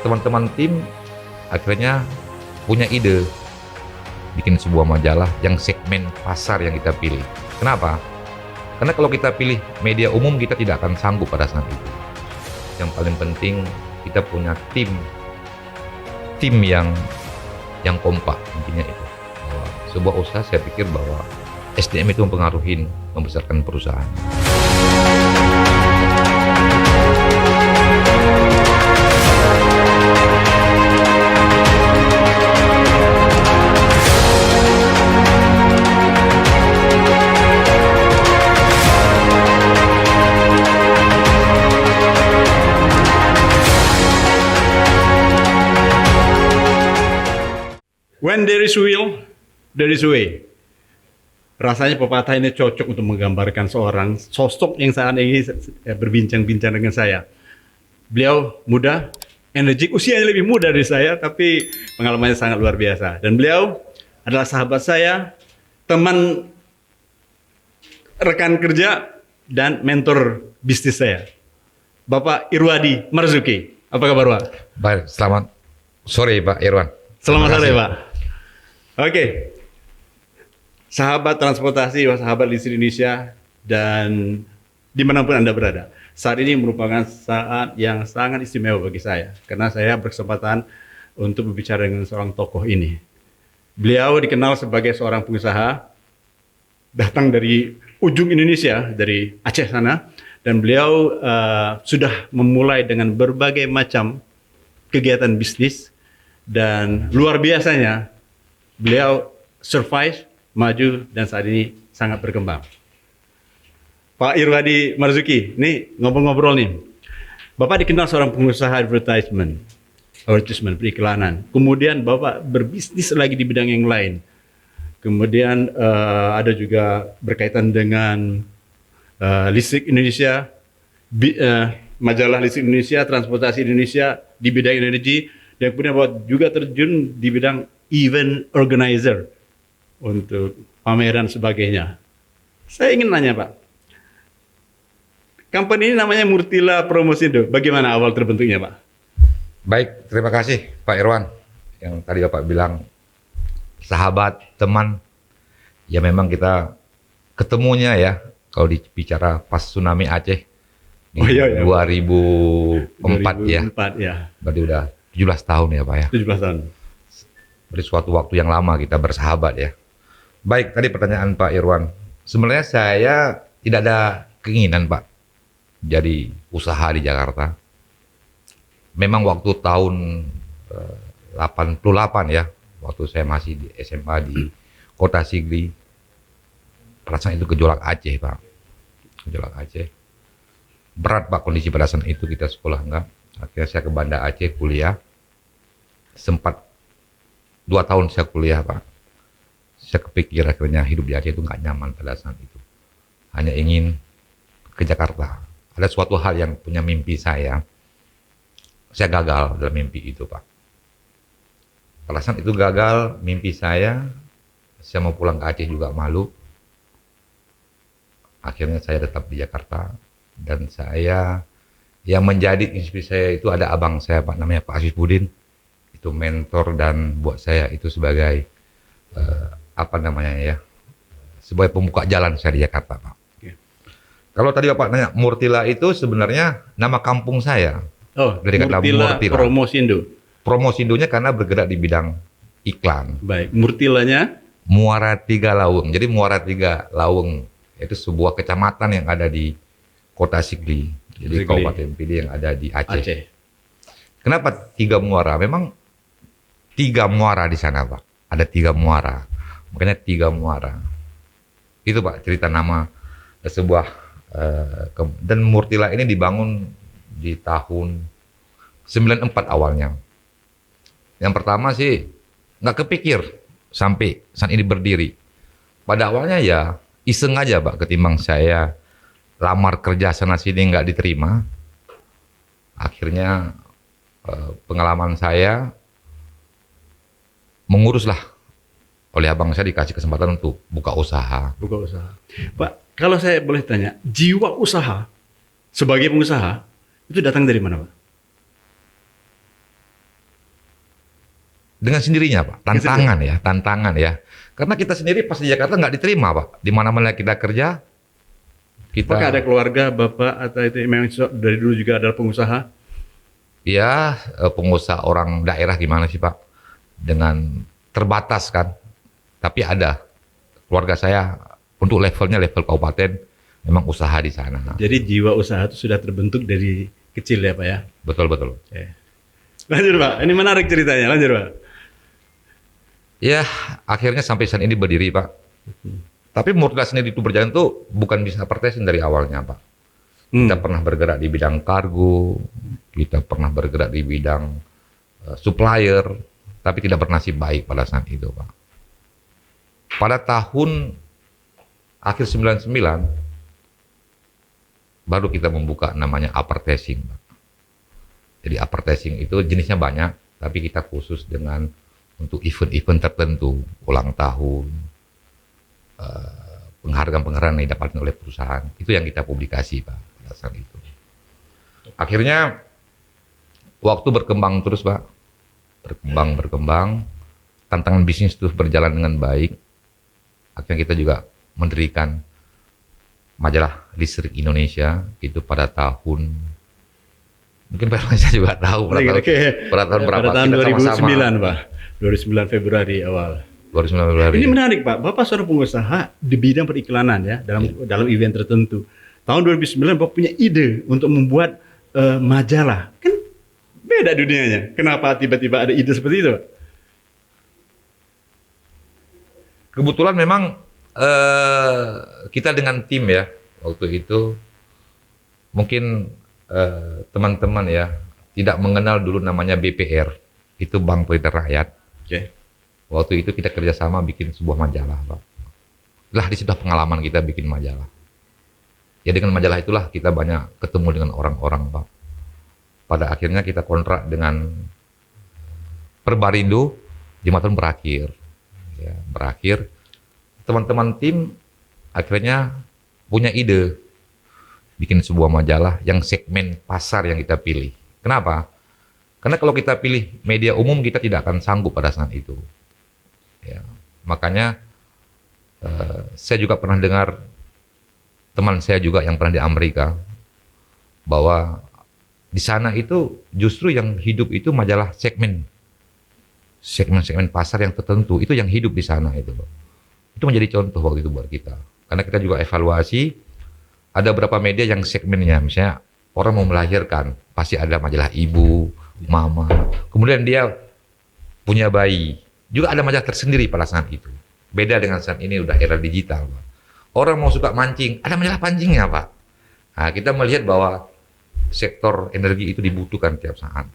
teman-teman tim akhirnya punya ide bikin sebuah majalah yang segmen pasar yang kita pilih. Kenapa? Karena kalau kita pilih media umum kita tidak akan sanggup pada saat itu. Yang paling penting kita punya tim yang kompak, intinya itu. Bahwa sebuah usaha saya pikir bahwa SDM itu mempengaruhi membesarkan perusahaan. When there is will, there is way. Rasanya pepatah ini cocok untuk menggambarkan seorang sosok yang saat ini berbincang-bincang dengan saya. Beliau muda, energik, usianya lebih muda dari saya, tapi pengalamannya sangat luar biasa. Dan beliau adalah sahabat saya, teman rekan kerja, dan mentor bisnis saya. Bapak Irwadi Marzuki. Apa kabar, Pak? Baik, selamat sore Pak Irwan. Selamat sore, Pak. Oke, sahabat transportasi, sahabat listrik Indonesia, dan dimanapun Anda berada. Saat ini merupakan saat yang sangat istimewa bagi saya, karena saya berkesempatan untuk berbicara dengan seorang tokoh ini. Beliau dikenal sebagai seorang pengusaha, datang dari ujung Indonesia, dari Aceh sana, dan beliau sudah memulai dengan berbagai macam kegiatan bisnis, dan luar biasanya, beliau survive, maju, dan saat ini sangat berkembang. Pak Irwadi Marzuki, nih ngobrol-ngobrol nih. Bapak dikenal seorang pengusaha advertisement, periklanan. Kemudian Bapak berbisnis lagi di bidang yang lain. Kemudian ada juga berkaitan dengan listrik Indonesia, majalah listrik Indonesia, transportasi Indonesia di bidang energi, dan kemudian Bapak juga terjun di bidang event organizer untuk pameran sebagainya. Saya ingin nanya, Pak, company ini namanya Murtila Promosindo. Bagaimana awal terbentuknya, Pak? Baik, terima kasih Pak Irwan. Yang tadi Bapak bilang sahabat, teman, ya memang kita ketemunya ya kalau bicara pas tsunami Aceh di 2004 ya. 2004 ya. Berarti udah 17 tahun ya Pak ya. 17 tahun. Berarti suatu waktu yang lama kita bersahabat ya. Baik, tadi pertanyaan Pak Irwan. Sebenarnya saya tidak ada keinginan Pak jadi usaha di Jakarta. Memang waktu tahun 88 ya, waktu saya masih di SMA di Kota Sigli, perasaan itu gejolak Aceh Pak. Gejolak Aceh. Berat Pak kondisi pada saat itu, kita sekolah enggak. Akhirnya saya ke Banda Aceh kuliah. Sempat 2 tahun saya kuliah Pak. Saya kepikir akhirnya hidup di Aceh itu nggak nyaman pada saat itu. Hanya ingin ke Jakarta. Ada suatu hal yang punya mimpi saya. Saya gagal dalam mimpi itu Pak. Pada saat itu gagal mimpi saya mau pulang ke Aceh juga malu. Akhirnya saya tetap di Jakarta. Dan saya, yang menjadi inspirasi saya itu ada abang saya Pak, namanya Pak Aziz Budin. Itu mentor dan buat saya itu sebagai sebagai pembuka jalan saya di Jakarta Pak. Okay. Kalau tadi Bapak nanya Murtila itu sebenarnya nama kampung saya. Oh, dari kata Murtila Promosindo. Promosindonya karena bergerak di bidang iklan. Baik, Murtilanya? Muara Tiga Lawung. Jadi Muara Tiga Lawung itu sebuah kecamatan yang ada di Kota Sigli. Jadi Kabupaten Pidi yang ada di Aceh. Kenapa 3 muara? Memang 3 muara di sana Pak. Ada 3 muara. Makanya 3 muara. Itu Pak cerita nama sebuah dan Murtila ini dibangun di tahun 94 awalnya. Yang pertama sih nggak kepikir sampai saat ini berdiri. Pada awalnya ya iseng aja Pak, ketimbang saya lamar kerja sana sini nggak diterima. Akhirnya pengalaman saya menguruslah oleh abang saya, dikasih kesempatan untuk buka usaha. Buka usaha. Pak, kalau saya boleh tanya, jiwa usaha sebagai pengusaha itu datang dari mana, Pak? Dengan sendirinya Pak, tantangan ya. Karena kita sendiri pas di Jakarta nggak diterima Pak. Di mana-mana kita kerja, kita Apakah ada keluarga Bapak atau itu memang dari dulu juga adalah pengusaha? ya pengusaha orang daerah gimana sih Pak? Dengan terbatas kan. Tapi ada keluarga saya untuk levelnya level kabupaten memang usaha di sana. Jadi jiwa usaha itu sudah terbentuk dari kecil ya Pak ya? Betul betul. Oke. Lanjut Pak, ini menarik ceritanya, lanjut Pak. Ya akhirnya sampai saat ini berdiri Pak. Tapi Murtala sendiri itu berjalan tuh bukan bisa pertesin dari awalnya Pak. Kita pernah bergerak di bidang kargo, kita pernah bergerak di bidang supplier, tapi tidak bernasib baik pada saat itu Pak. Pada tahun akhir 99 baru kita membuka namanya uppertasing Pak. Jadi uppertasing itu jenisnya banyak, tapi kita khusus dengan untuk event-event tertentu, ulang tahun, penghargaan-penghargaan yang didapatkan oleh perusahaan. Itu yang kita publikasi Pak pada saat itu. Akhirnya waktu berkembang terus Pak, berkembang, tantangan bisnis terus berjalan dengan baik. Akhirnya kita juga mendirikan majalah Listrik Indonesia itu pada tahun, mungkin Pak Irwan saya juga tahu pada tahun berapa. Pada tahun Kita 2009 sama-sama. Pak, 2009 Februari awal. 2009 Februari. Ini menarik Pak, Bapak seorang pengusaha di bidang periklanan ya, dalam event tertentu. Tahun 2009 Bapak punya ide untuk membuat majalah. Kan beda dunianya. Kenapa tiba-tiba ada ide seperti itu Pak? Kebetulan memang kita dengan tim ya waktu itu mungkin teman-teman ya tidak mengenal dulu namanya BPR, itu Bank Peridar Rakyat. Oke. Waktu itu kita kerjasama bikin sebuah majalah Pak. Lah di situ pengalaman kita bikin majalah. Ya dengan majalah itulah kita banyak ketemu dengan orang-orang Pak. Pada akhirnya kita kontrak dengan Perbarindo 5 tahun berakhir. Ya, berakhir. Teman-teman tim akhirnya punya ide bikin sebuah majalah yang segmen pasar yang kita pilih. Kenapa? Karena kalau kita pilih media umum kita tidak akan sanggup pada saat itu. Ya, makanya saya juga pernah dengar teman saya juga yang pernah di Amerika bahwa di sana itu justru yang hidup itu majalah segmen pasar yang tertentu itu yang hidup di sana itu. Itu menjadi contoh waktu itu buat kita. Karena kita juga evaluasi, ada beberapa media yang segmennya, misalnya orang mau melahirkan, pasti ada majalah ibu, mama. Kemudian dia punya bayi, juga ada majalah tersendiri pada saat itu. Beda dengan saat ini udah era digital. Pak. Orang mau suka mancing, ada majalah pancingnya Pak. Nah, kita melihat bahwa sektor energi itu dibutuhkan tiap saat.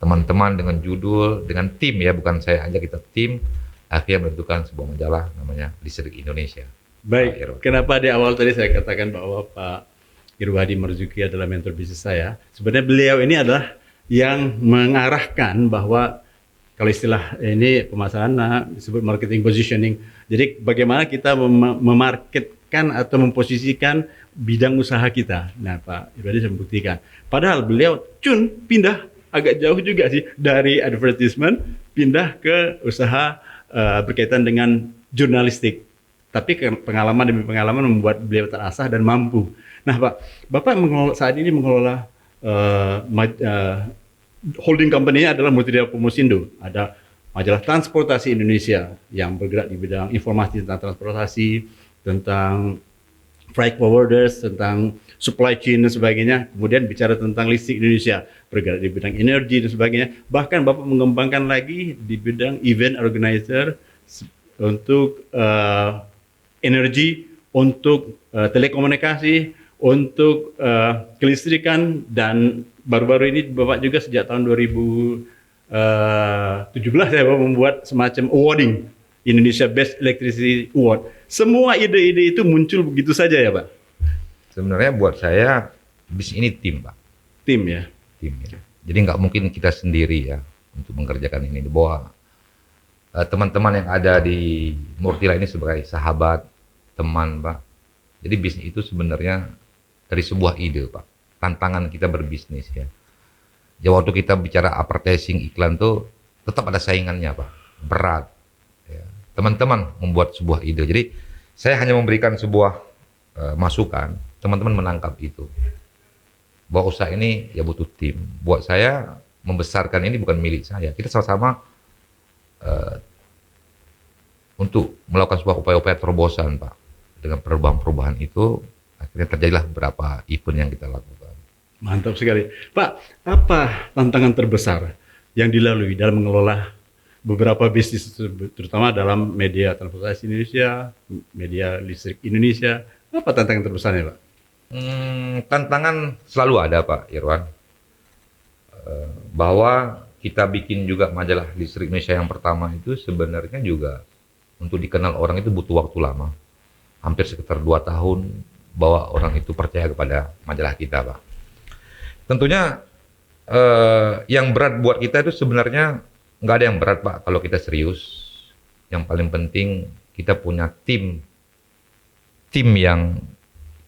Teman-teman dengan judul, dengan tim ya, bukan saya aja, kita tim, akhirnya menentukan sebuah majalah namanya Listrik Indonesia. Baik, kenapa di awal tadi saya katakan bahwa Pak Irwadi Marzuki adalah mentor bisnis saya. Sebenarnya beliau ini adalah yang mengarahkan bahwa kalau istilah ini pemasaran disebut marketing positioning. Jadi bagaimana kita memarketkan atau memposisikan bidang usaha kita. Nah Pak Irwadi saya membuktikan. Padahal beliau pindah agak jauh juga sih dari advertisement, pindah ke usaha berkaitan dengan jurnalistik. Tapi pengalaman demi pengalaman membuat beliau terasah dan mampu. Nah Pak, Bapak saat ini mengelola holding company-nya adalah Multidia Promosindo. Ada majalah Transportasi Indonesia yang bergerak di bidang informasi tentang transportasi, tentang freight forwarders, tentang supply chain dan sebagainya. Kemudian bicara tentang Listrik Indonesia, bergerak di bidang energi dan sebagainya. Bahkan Bapak mengembangkan lagi di bidang event organizer untuk energi, untuk telekomunikasi, untuk kelistrikan, dan baru-baru ini Bapak juga sejak tahun 2017 ya Bapak membuat semacam awarding Indonesia Best Electricity Award. Semua ide-ide itu muncul begitu saja ya Pak? Sebenarnya buat saya bisnis ini tim Pak. Tim ya? Tim ya. Jadi nggak mungkin kita sendiri ya untuk mengerjakan ini. Bahwa teman-teman yang ada di Murtila ini sebagai sahabat, teman Pak. Jadi bisnis itu sebenarnya dari sebuah ide Pak. Tantangan kita berbisnis ya. Ya waktu kita bicara advertising iklan tuh tetap ada saingannya Pak, berat. Ya. Teman-teman membuat sebuah ide. Jadi saya hanya memberikan sebuah masukan, teman-teman menangkap itu. Bahwa usaha ini ya butuh tim. Buat saya membesarkan ini bukan milik saya. Kita sama-sama untuk melakukan sebuah upaya-upaya terobosan Pak. Dengan perubahan-perubahan itu akhirnya terjadilah beberapa event yang kita lakukan. Mantap sekali. Pak, apa tantangan terbesar yang dilalui dalam mengelola beberapa bisnis tersebut, terutama dalam media transportasi Indonesia, media listrik Indonesia? Apa tantangan terbesarnya, Pak? Tantangan selalu ada Pak Irwan. Bahwa kita bikin juga majalah listrik Indonesia yang pertama itu sebenarnya juga untuk dikenal orang itu butuh waktu lama. Hampir sekitar 2 tahun bahwa orang itu percaya kepada majalah kita Pak. Tentunya yang berat buat kita itu sebenarnya nggak ada yang berat Pak kalau kita serius. Yang paling penting kita punya tim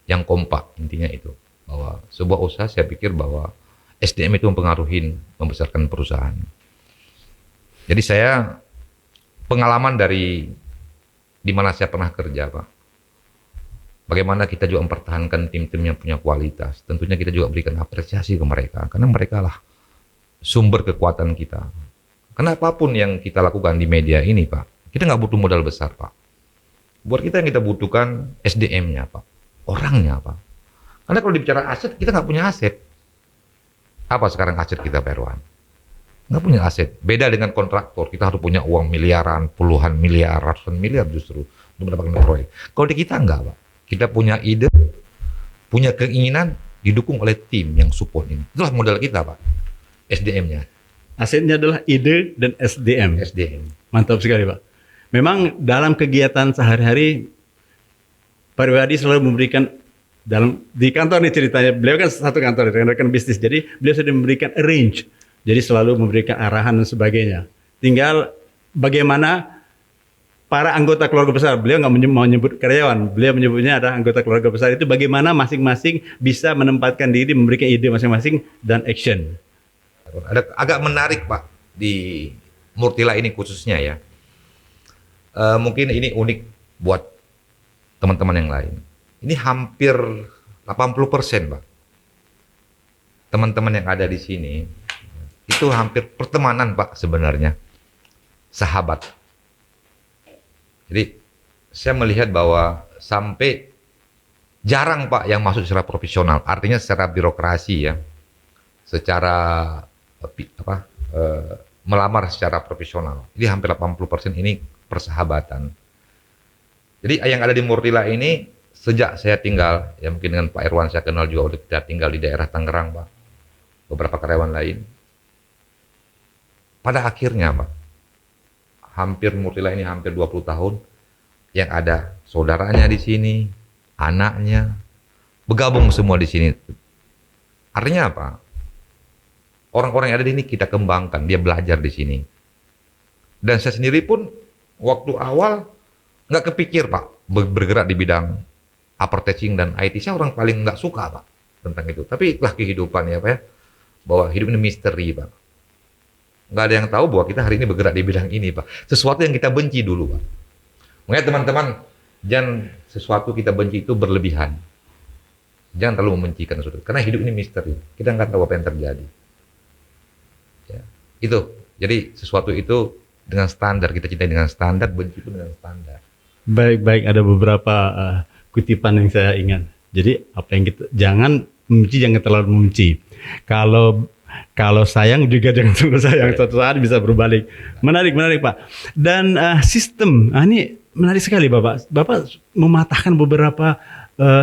yang kompak, intinya itu. Bahwa sebuah usaha saya pikir bahwa SDM itu mempengaruhi membesarkan perusahaan. Jadi saya pengalaman dari di mana saya pernah kerja Pak. Bagaimana kita juga mempertahankan tim-tim yang punya kualitas. Tentunya kita juga berikan apresiasi ke mereka. Karena mereka lah sumber kekuatan kita. Karena apapun yang kita lakukan di media ini Pak, kita nggak butuh modal besar Pak. Buat kita yang kita butuhkan SDM-nya Pak. Orangnya Pak. Karena kalau dibicara aset, kita nggak punya aset. Apa sekarang aset kita Pak Irwan? Nggak punya aset. Beda dengan kontraktor. Kita harus punya uang miliaran, puluhan miliar, ratusan miliar justru untuk mendapatkan proyek. Kalau di kita nggak Pak. Kita punya ide, punya keinginan, didukung oleh tim yang support ini. Itulah modal kita Pak, SDM-nya. Asetnya adalah ide dan SDM. SDM. Mantap sekali Pak. Memang dalam kegiatan sehari-hari, Pak Riyadi selalu memberikan di kantor nih ceritanya, beliau kan satu kantor, rekan-rekan bisnis, jadi beliau sudah memberikan range, jadi selalu memberikan arahan dan sebagainya. Tinggal bagaimana para anggota keluarga besar, beliau nggak mau menyebut karyawan, beliau menyebutnya ada anggota keluarga besar itu bagaimana masing-masing bisa menempatkan diri, memberikan ide masing-masing dan action. Ada agak menarik Pak di Murtila ini khususnya ya. Mungkin ini unik buat teman-teman yang lain. Ini hampir 80% Pak. Teman-teman yang ada di sini itu hampir pertemanan Pak sebenarnya. Sahabat. Jadi saya melihat bahwa sampai jarang Pak yang masuk secara profesional, artinya secara birokrasi ya, secara melamar secara profesional. Jadi hampir 80% ini persahabatan. Jadi yang ada di Murtila ini sejak saya tinggal, ya mungkin dengan Pak Irwan saya kenal juga udah kita tinggal di daerah Tangerang Pak, beberapa karyawan lain. Pada akhirnya Pak, hampir Murtila ini hampir 20 tahun yang ada saudaranya di sini, anaknya bergabung semua di sini. Artinya apa? Orang-orang yang ada di sini kita kembangkan, dia belajar di sini. Dan saya sendiri pun waktu awal nggak kepikir Pak bergerak di bidang advertising dan IT. Saya orang paling nggak suka Pak tentang itu. Tapi itulah kehidupan ya Pak ya, bahwa hidup ini misteri Pak. Nggak ada yang tahu bahwa kita hari ini bergerak di bidang ini Pak. Sesuatu yang kita benci dulu Pak. Makanya teman-teman, jangan sesuatu kita benci itu berlebihan. Jangan terlalu membencikan sesuatu. Karena hidup ini misteri. Kita nggak tahu apa yang terjadi. Ya, itu. Jadi sesuatu itu dengan standar. Kita cintai dengan standar, benci itu dengan standar. Baik-baik, ada beberapa kutipan yang saya ingat. Jadi apa yang kita jangan membenci, jangan terlalu membenci. Kalau sayang juga jangan terlalu sayang. Suatu saat bisa berbalik. Menarik Pak. Dan sistem, ini menarik sekali Bapak. Bapak mematahkan beberapa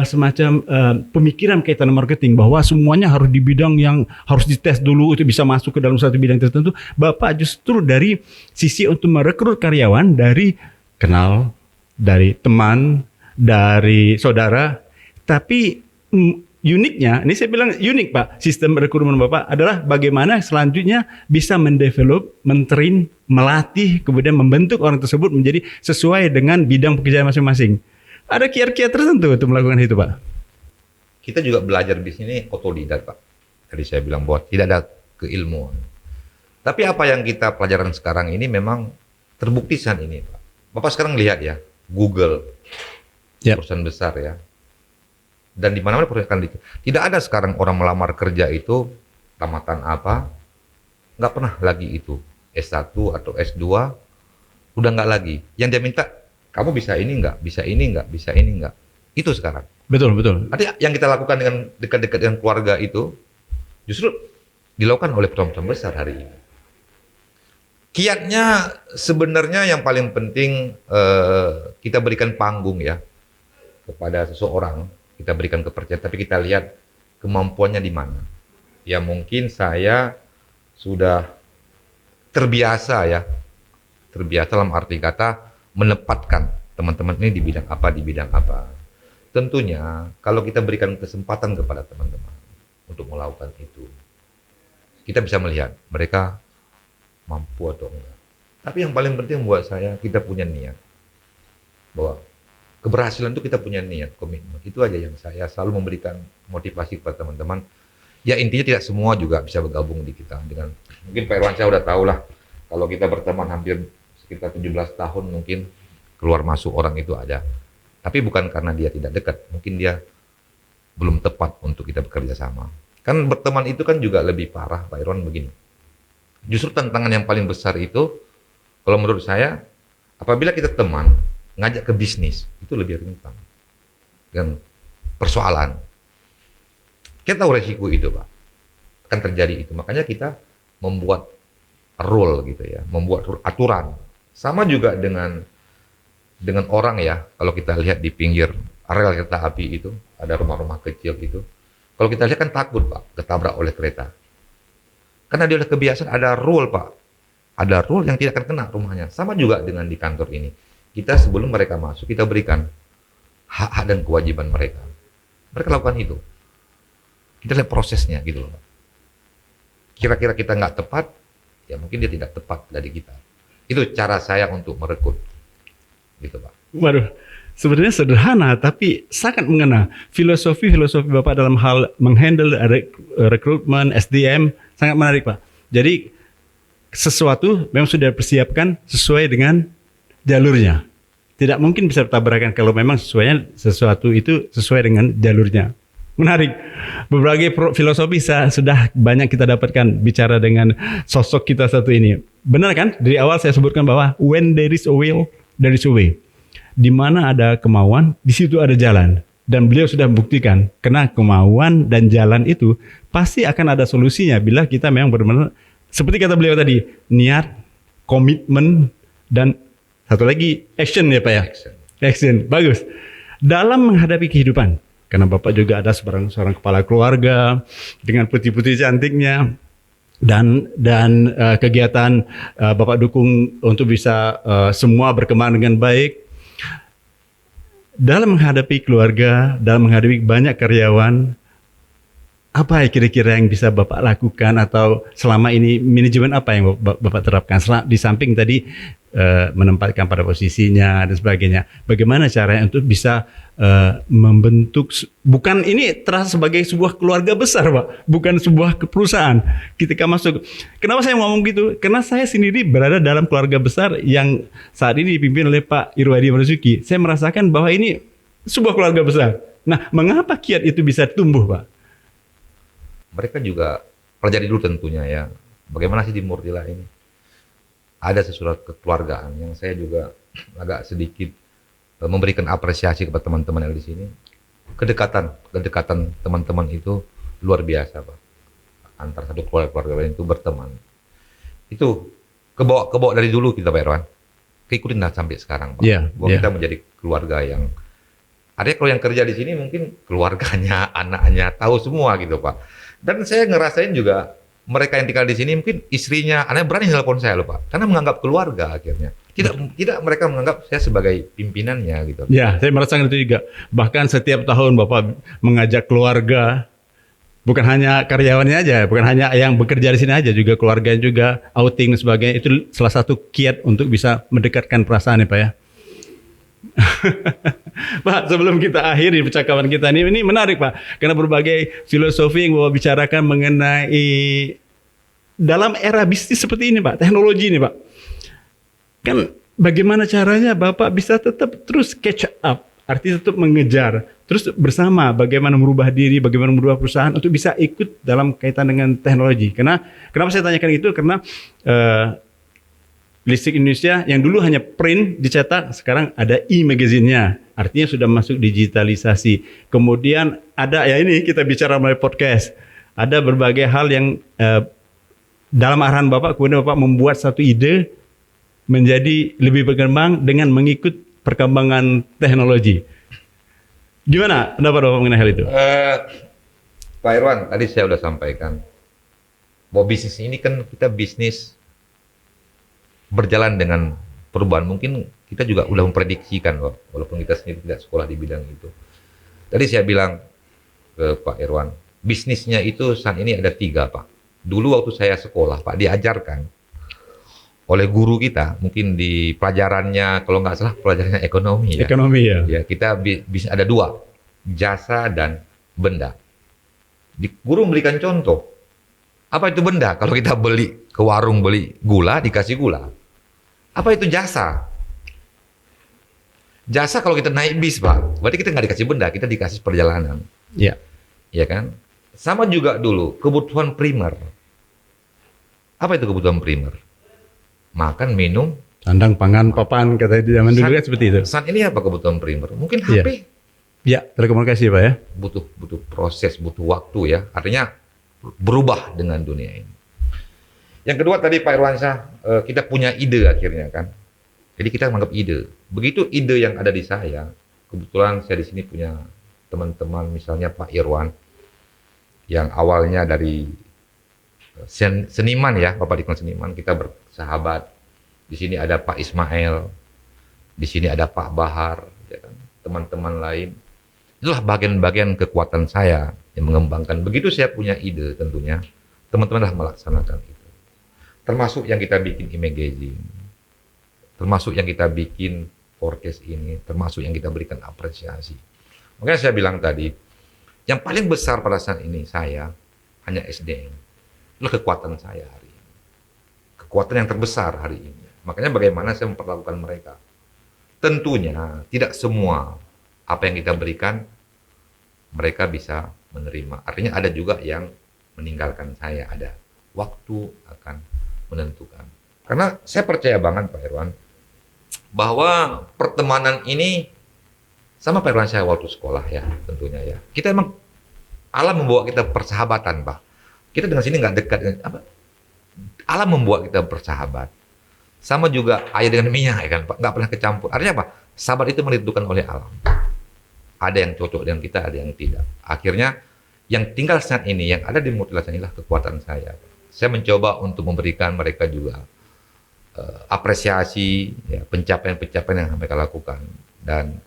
semacam pemikiran kaitan marketing bahwa semuanya harus di bidang yang harus dites dulu itu bisa masuk ke dalam satu bidang tertentu. Bapak justru dari sisi untuk merekrut karyawan dari kenal, dari teman, dari saudara, tapi uniknya, ini saya bilang unik Pak, sistem rekrutmen Bapak adalah bagaimana selanjutnya bisa mendevelop, mentrain, melatih, kemudian membentuk orang tersebut menjadi sesuai dengan bidang pekerjaan masing-masing. Ada kiat-kiat tertentu untuk melakukan itu Pak? Kita juga belajar di sini otodidak Pak. Tadi saya bilang bahwa tidak ada keilmuan. Tapi apa yang kita pelajaran sekarang ini memang terbukti saat ini, Pak. Bapak sekarang lihat ya, Google, Yep. perusahaan besar ya. Dan di mana-mana perusahaan itu. Tidak ada sekarang orang melamar kerja itu tamatan apa, nggak pernah lagi itu. S1 atau S2, udah nggak lagi. Yang dia minta, kamu bisa ini nggak, bisa ini nggak, bisa ini nggak. Itu sekarang. Betul, betul. Artinya yang kita lakukan dengan dekat-dekat dengan keluarga itu, justru dilakukan oleh perusahaan besar hari ini. Kiatnya sebenarnya yang paling penting kita berikan panggung ya kepada seseorang, kita berikan kepercayaan, tapi kita lihat kemampuannya di mana. Ya mungkin saya sudah terbiasa ya, terbiasa dalam arti kata menempatkan teman-teman ini di bidang apa, di bidang apa. Tentunya kalau kita berikan kesempatan kepada teman-teman untuk melakukan itu, kita bisa melihat mereka mampu atau enggak. Tapi yang paling penting buat saya, kita punya niat. Bahwa keberhasilan itu kita punya niat, komitmen. Itu aja yang saya selalu memberikan motivasi kepada teman-teman. Ya intinya tidak semua juga bisa bergabung di kita. Dengan mungkin Pak Irwansyah udah tahu lah, kalau kita berteman hampir sekitar 17 tahun mungkin keluar masuk orang itu ada. Tapi bukan karena dia tidak dekat, mungkin dia belum tepat untuk kita bekerja sama. Kan berteman itu kan juga lebih parah, Pak Irwan, begini. Justru tantangan yang paling besar itu, kalau menurut saya, apabila kita teman, ngajak ke bisnis, itu lebih rentan. Dan persoalan. Kita tahu resiko itu, Pak. Akan terjadi itu. Makanya kita membuat rule gitu ya, membuat aturan. Sama juga dengan orang ya, kalau kita lihat di pinggir rel kereta api itu, ada rumah-rumah kecil itu. Kalau kita lihat kan takut, Pak, ketabrak oleh kereta. Karena dia udah kebiasaan, ada rule, Pak. Ada rule yang tidak akan kena rumahnya. Sama juga dengan di kantor ini. Kita sebelum mereka masuk, kita berikan hak-hak dan kewajiban mereka. Mereka lakukan itu. Kita lihat prosesnya gitu loh, Pak. Kira-kira kita nggak tepat, ya mungkin dia tidak tepat dari kita. Itu cara saya untuk merekrut. Gitu, Pak. Waduh, sebenarnya sederhana tapi sangat mengena. Filosofi Bapak dalam hal menghandle rekrutmen, SDM sangat menarik, Pak. Jadi sesuatu memang sudah dipersiapkan sesuai dengan jalurnya. Tidak mungkin bisa bertabrakan kalau memang sesuatu itu sesuai dengan jalurnya. Menarik. Berbagai filosofi sudah banyak kita dapatkan bicara dengan sosok kita satu ini. Benar kan? Dari awal saya sebutkan bahwa when there is a will, there is a way. Di mana ada kemauan, di situ ada jalan. Dan beliau sudah membuktikan, karena kemauan dan jalan itu pasti akan ada solusinya bila kita memang benar-benar, seperti kata beliau tadi, niat, komitmen, dan satu lagi action ya Pak ya? Action, bagus. Dalam menghadapi kehidupan, karena Bapak juga ada seorang kepala keluarga dengan putih-putih cantiknya, dan kegiatan Bapak dukung untuk bisa semua berkembang dengan baik. Dalam menghadapi keluarga, dalam menghadapi banyak karyawan, apa kira-kira yang bisa Bapak lakukan atau selama ini manajemen apa yang Bapak terapkan? Di samping tadi menempatkan pada posisinya dan sebagainya. Bagaimana caranya untuk bisa membentuk, bukan ini terasa sebagai sebuah keluarga besar Pak, bukan sebuah perusahaan. Ketika masuk, kenapa saya ngomong gitu? Karena saya sendiri berada dalam keluarga besar yang saat ini dipimpin oleh Pak Irwadi Marzuki. Saya merasakan bahwa ini sebuah keluarga besar. Nah, mengapa kiat itu bisa tumbuh Pak? Mereka juga pelajari dulu tentunya ya, bagaimana sih di Murtila ini. Ada sesuatu kekeluargaan yang saya juga agak sedikit memberikan apresiasi kepada teman-teman yang di sini. Kedekatan teman-teman itu luar biasa Pak. Antar satu keluarga lain itu berteman. Itu kebawa dari dulu kita Pak Irwan. Keikutin sampai sekarang Pak. Bahwa kita menjadi keluarga yang, ada kalau yang kerja di sini mungkin keluarganya, anaknya tahu semua gitu Pak. Dan saya ngerasain juga mereka yang tinggal di sini mungkin istrinya, anaknya berani nelpon saya loh Pak, karena menganggap keluarga akhirnya. Tidak mereka menganggap saya sebagai pimpinannya gitu. Ya, saya merasakan itu juga. Bahkan setiap tahun Bapak mengajak keluarga, bukan hanya karyawannya aja, bukan hanya yang bekerja di sini aja, juga keluarganya juga outing dan sebagainya. Itu salah satu kiat untuk bisa mendekatkan perasaan ya Pak ya. Pak, sebelum kita akhiri percakapan kita ini menarik Pak, karena berbagai filosofi yang Bapak bicarakan mengenai dalam era bisnis seperti ini Pak, teknologi ini Pak, kan bagaimana caranya Bapak bisa tetap terus catch up, artinya tetap mengejar, terus bersama bagaimana merubah diri, bagaimana merubah perusahaan untuk bisa ikut dalam kaitan dengan teknologi. Kenapa saya tanyakan itu? Karena Listrik Indonesia yang dulu hanya print dicetak, sekarang ada e-magazine-nya, artinya sudah masuk digitalisasi. Kemudian ada, ya ini kita bicara melalui podcast, ada berbagai hal yang dalam arahan Bapak, kemudian Bapak membuat satu ide menjadi lebih berkembang dengan mengikut perkembangan teknologi. Gimana pendapat Bapak mengenai hal itu? Pak Irwan, tadi saya sudah sampaikan bahwa bisnis ini kan kita bisnis berjalan dengan perubahan. Mungkin kita juga udah memprediksikan, walaupun kita sendiri tidak sekolah di bidang itu. Tadi saya bilang ke Pak Irwan, bisnisnya itu saat ini ada 3, Pak. Dulu waktu saya sekolah, Pak, diajarkan oleh guru kita, mungkin di pelajarannya, kalau nggak salah pelajarannya ekonomi ya. Ekonomi ya. Ya, kita bisa ada 2, jasa dan benda. Guru memberikan contoh. Apa itu benda? Kalau kita beli ke warung beli gula, dikasih gula. Apa itu jasa? Jasa kalau kita naik bis, Pak, berarti kita nggak dikasih benda, kita dikasih perjalanan. Iya. Ya kan? Sama juga dulu, kebutuhan primer. Apa itu kebutuhan primer? Makan, minum. Sandang, pangan, papan, kata di zaman dulu kan seperti itu. Saat ini apa kebutuhan primer? Mungkin Iya. HP. Ya, telekomunikasi Pak ya. Butuh proses, butuh waktu ya. Artinya berubah dengan dunia ini. Yang kedua tadi Pak Irwansyah, kita punya ide akhirnya kan. Jadi kita menganggap ide. Begitu ide yang ada di saya, kebetulan saya di sini punya teman-teman, misalnya Pak Irwan, yang awalnya dari seniman ya, Bapak dikenal seniman, kita bersahabat. Di sini ada Pak Ismail, di sini ada Pak Bahar, ya kan, teman-teman lain. Itulah bagian-bagian kekuatan saya yang mengembangkan. Begitu saya punya ide tentunya, teman-teman dah melaksanakan itu. Termasuk yang kita bikin e-magazine, termasuk yang kita bikin forecast ini, termasuk yang kita berikan apresiasi. Makanya saya bilang tadi, yang paling besar pada saat ini saya hanya SDM. Itulah kekuatan saya hari ini. Kekuatan yang terbesar hari ini. Makanya bagaimana saya memperlakukan mereka. Tentunya tidak semua apa yang kita berikan mereka bisa menerima. Artinya ada juga yang meninggalkan saya, ada. Waktu akan menentukan. Karena saya percaya banget Pak Irwan bahwa pertemanan ini sama Pak Irwan saya waktu sekolah ya tentunya ya. Kita emang alam membawa kita persahabatan Pak. Kita dengan sini nggak dekat dengan apa? Alam membuat kita bersahabat. Sama juga air dengan minyak ya kan Pak, nggak pernah kecampur. Artinya apa? Sahabat itu menentukan oleh alam. Ada yang cocok dengan kita, ada yang tidak. Akhirnya yang tinggal saat ini, yang ada di mutilasi inilah kekuatan saya. Saya mencoba untuk memberikan mereka juga apresiasi, ya, pencapaian-pencapaian yang mereka lakukan. Dan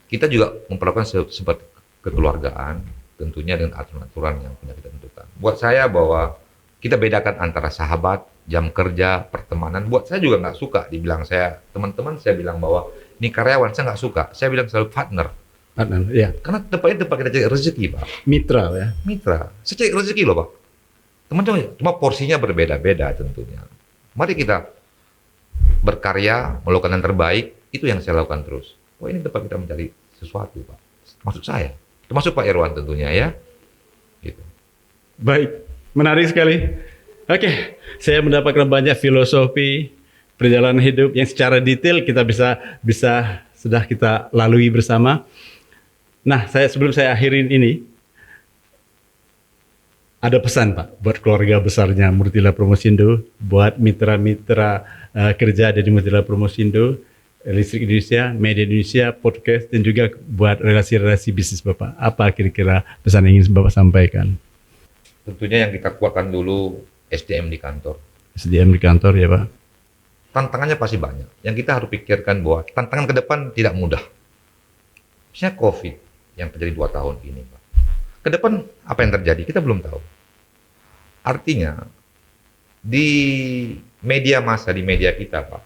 kita juga memperlakukan seperti kekeluargaan, tentunya dengan aturan-aturan yang punya kita tentukan. Buat saya bahwa kita bedakan antara sahabat, jam kerja, pertemanan. Buat saya juga nggak suka dibilang saya, teman-teman saya bilang bahwa ini karyawan, saya nggak suka. Saya bilang selalu partner. Partner, ya. Karena tempatnya tempat kita cari rezeki, Pak. Mitra ya. Mitra. Saya cari rezeki loh, Pak. Teman-teman, cuma porsinya berbeda-beda tentunya. Mari kita berkarya, melakukan yang terbaik, itu yang saya lakukan terus. Oh, ini tempat kita mencari sesuatu, Pak. Maksud saya. Termasuk Pak Irwan tentunya ya. Gitu. Baik, menarik sekali. Oke, saya mendapatkan banyak filosofi perjalanan hidup yang secara detail kita bisa sudah kita lalui bersama. Nah, sebelum saya akhirin ini, ada pesan Pak buat keluarga besarnya Murtila Promosindo, buat mitra-mitra kerja dari Murtila Promosindo, Listrik Indonesia, Media Indonesia, podcast, dan juga buat relasi-relasi bisnis Bapak. Apa kira-kira pesan yang ingin Bapak sampaikan? Tentunya yang kita kuatkan dulu SDM di kantor. SDM di kantor ya Pak. Tantangannya pasti banyak. Yang kita harus pikirkan bahwa tantangan ke depan tidak mudah. Misalnya COVID yang terjadi 2 tahun ini, Pak. Ke depan apa yang terjadi kita belum tahu. Artinya di media massa, di media kita, Pak,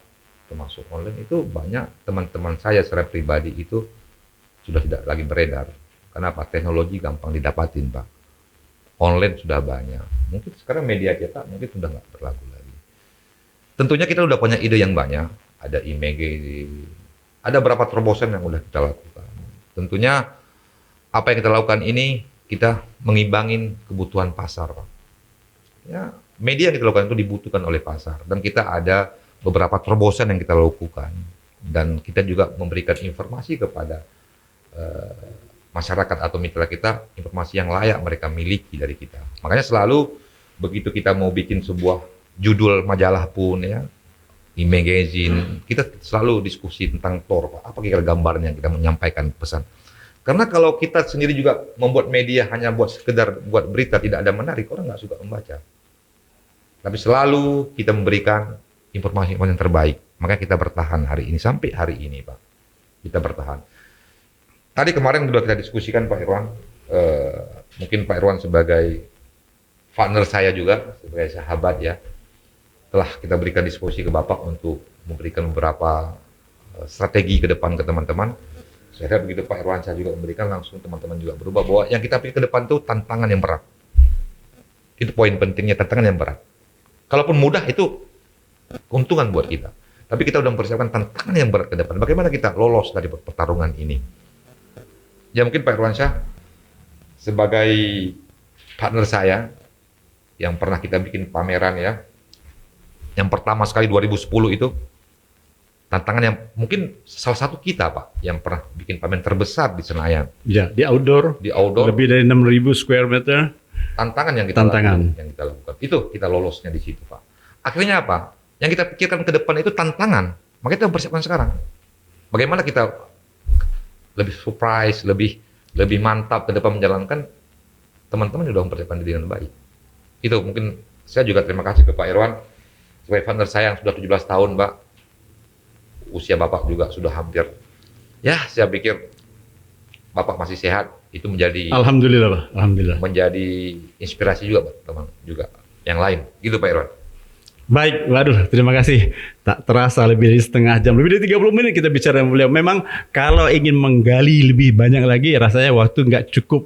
termasuk online itu banyak teman-teman saya secara pribadi itu sudah tidak lagi beredar. Kenapa? Teknologi gampang didapatin, Pak. online sudah banyak. Mungkin sekarang media cetak mungkin sudah nggak berlaku lagi. Tentunya kita udah punya ide yang banyak. Ada IMG, ada berapa terobosan yang udah kita lakukan. Tentunya apa yang kita lakukan ini kita mengimbangin kebutuhan pasar, Pak. Ya, media yang kita lakukan itu dibutuhkan oleh pasar dan kita ada beberapa terobosan yang kita lakukan dan kita juga memberikan informasi kepada masyarakat atau mitra kita, informasi yang layak mereka miliki dari kita. Makanya selalu begitu kita mau bikin sebuah judul majalah pun ya, e-magazine, kita selalu diskusi tentang TOR, Pak. Apa kira gambarnya yang kita menyampaikan pesan. Karena kalau kita sendiri juga membuat media hanya buat sekedar buat berita, tidak ada menarik, orang nggak suka membaca. Tapi selalu kita memberikan informasi yang terbaik. Makanya kita bertahan hari ini, sampai hari ini, Pak. Kita bertahan. Tadi kemarin sudah kita diskusikan Pak Irwan, mungkin Pak Irwan sebagai partner saya juga, sebagai sahabat ya, telah kita berikan diskusi ke Bapak untuk memberikan beberapa strategi ke depan ke teman-teman. Saya lihat begitu Pak Irwan saya juga memberikan, langsung teman-teman juga berubah bahwa yang kita pikir ke depan itu tantangan yang berat. Itu poin pentingnya, tantangan yang berat. Kalaupun mudah itu keuntungan buat kita. Tapi kita sudah mempersiapkan tantangan yang berat ke depan. Bagaimana kita lolos dari pertarungan ini? Ya mungkin Pak Irwansyah sebagai partner saya yang pernah kita bikin pameran ya, yang pertama sekali 2010 itu tantangan yang mungkin salah satu kita Pak yang pernah bikin pameran terbesar di Senayan. Ya, di outdoor. Di outdoor. Lebih dari 6.000 square meter. Tantangan yang kita lakukan. Itu kita lolosnya di situ Pak. Akhirnya apa? Yang kita pikirkan ke depan itu tantangan. Makanya kita mempersiapkan sekarang. Bagaimana kita lebih surprise, lebih mantap ke depan menjalankan, teman-teman sudah mempersiapkan diri dengan baik. Itu mungkin saya juga terima kasih ke Pak Irwan sebagai partner saya yang sudah 17 tahun, Pak. Usia Bapak juga sudah hampir. Ya, saya pikir Bapak masih sehat, itu menjadi Alhamdulillah, Pak. Alhamdulillah. Menjadi inspirasi juga buat teman juga yang lain. Gitu Pak Irwan. Baik, waduh, terima kasih. Tak terasa lebih dari setengah jam, lebih dari 30 menit kita bicara dengan beliau. Memang kalau ingin menggali lebih banyak lagi, rasanya waktu nggak cukup.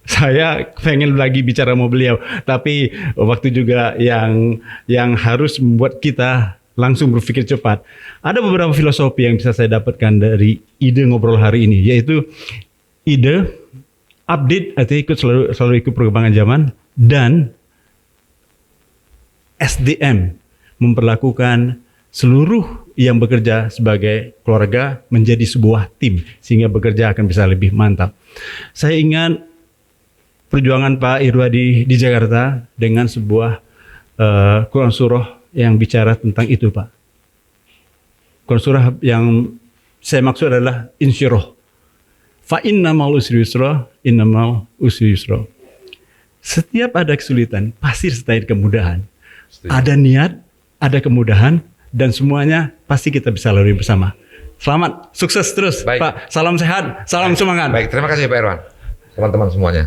Saya pengen lagi bicara sama beliau, tapi waktu juga yang harus membuat kita langsung berpikir cepat. Ada beberapa filosofi yang bisa saya dapatkan dari ide ngobrol hari ini, yaitu ide update atau selalu ikut perkembangan zaman, dan SDM, memperlakukan seluruh yang bekerja sebagai keluarga menjadi sebuah tim sehingga bekerja akan bisa lebih mantap. Saya ingat perjuangan Pak Irwan di Jakarta dengan sebuah Quran surah yang bicara tentang itu, Pak. Quran surah yang saya maksud adalah insyirah. Fa innamal usri yusra, innamal usri yusra. Setiap ada kesulitan pasti sertai kemudahan. Ada niat, ada kemudahan, dan semuanya pasti kita bisa lalui bersama. Selamat, sukses terus, Baik. Pak. Salam sehat, salam semangat. Baik, terima kasih Pak Irwan. Teman-teman semuanya.